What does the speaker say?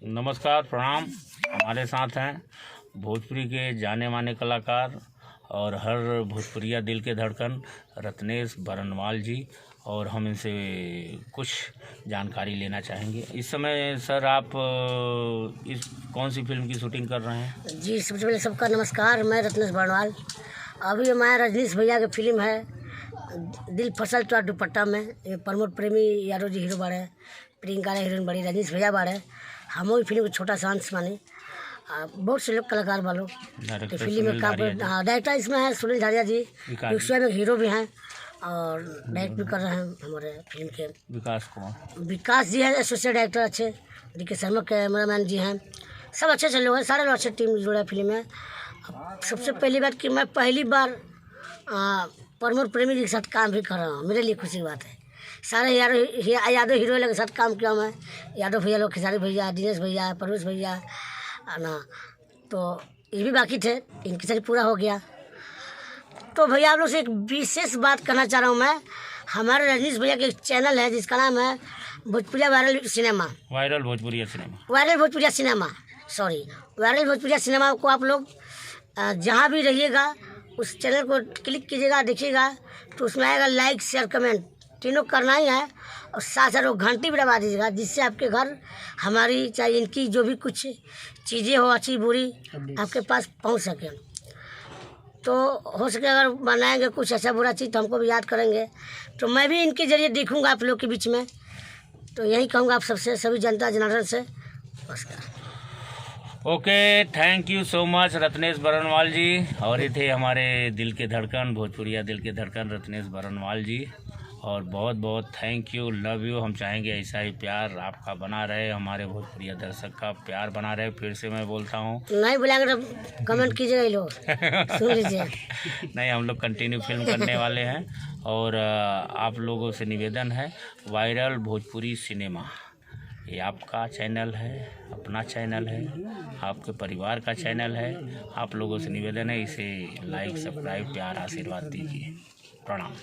नमस्कार, प्रणाम। हमारे साथ हैं भोजपुरी के जाने माने कलाकार और हर भोजपुरिया दिल के धड़कन रत्नेश बरनवाल जी, और हम इनसे कुछ जानकारी लेना चाहेंगे। इस समय सर आप इस कौन सी फिल्म की शूटिंग कर रहे हैं? जी, सबसे पहले सबका नमस्कार। मैं रत्नेश बरनवाल। अभी हमारा रजनीश भैया की फिल्म है दिल फसल तो दुपट्टा में। ये प्रमोद प्रेमी यादव जी हीरो बाड़े, प्रियंका हीरोइन बड़ी, रजनीश भैया बाड़े। हम भी फिल्म को छोटा सा अंश माने। बहुत से लोग कलाकार वालों तो फिल्म में काम कर। डायरेक्टर इसमें है सुनील धारिया जी, स्वयं हीरो भी हैं और डायरेक्ट भी कर रहे हैं हमारे फिल्म के। विकास जी हैं एसोसिएट डायरेक्टर, अच्छे DK शर्मा कैमरामैन जी हैं। सब अच्छे से लोग हैं, सारे लोग अच्छे टीम जुड़े हैं फिल्म में। सबसे पहली बात कि मैं पहली बार प्रमोद प्रेमी जी के साथ काम भी कर रहा हूँ, मेरे लिए खुशी की बात है। सारे यादव हीरो के साथ काम किया मैं, यादव भैया लोग, खेसारी भैया, दिनेश भैया, परवेश भैया ना, तो ये भी बाकी थे, इनके साथ पूरा हो गया। तो भैया आप लोग से एक विशेष बात करना चाह रहा हूँ मैं। हमारे रजनीश भैया के एक चैनल है जिसका नाम है भोजपुरिया वायरल भोजपुरिया सिनेमा को आप लोग जहाँ भी रहिएगा उस चैनल को क्लिक कीजिएगा, देखिएगा तो उसमें आएगा लाइक शेयर कमेंट तीनों करना ही है, और साथ साथ वो घंटी भी दबा दीजिएगा जिससे आपके घर हमारी चाहे इनकी जो भी कुछ चीज़ें हो अच्छी बुरी आपके पास पहुंच सके। तो हो सके अगर बनाएंगे कुछ अच्छा बुरा चीज़ तो हमको भी याद करेंगे, तो मैं भी इनके ज़रिए देखूंगा आप लोग के बीच में। तो यही कहूँगा आप सबसे, सभी जनता जनार्दन से नमस्कार। Okay, thank you so much Ratnesh Baranwal ji. और ये थे हमारे दिल के धड़कन, भोजपुरिया दिल के धड़कन रत्नेश बरनवाल जी। और बहुत बहुत थैंक यू, लव यू। हम चाहेंगे ऐसा ही प्यार आपका बना रहे, हमारे भोजपुरिया दर्शक का प्यार बना रहे। फिर से मैं बोलता हूँ, नहीं बुलाएंगे तो कमेंट कीजिएगा लोग, सुन लीजिए। नहीं, हम लोग कंटिन्यू फिल्म करने वाले हैं। और आप लोगों से निवेदन है, वायरल भोजपुरी सिनेमा ये आपका चैनल है, अपना चैनल है, आपके परिवार का चैनल है। आप लोगों से निवेदन है, इसे लाइक, सब्सक्राइब, प्यार, आशीर्वाद दीजिए। प्रणाम।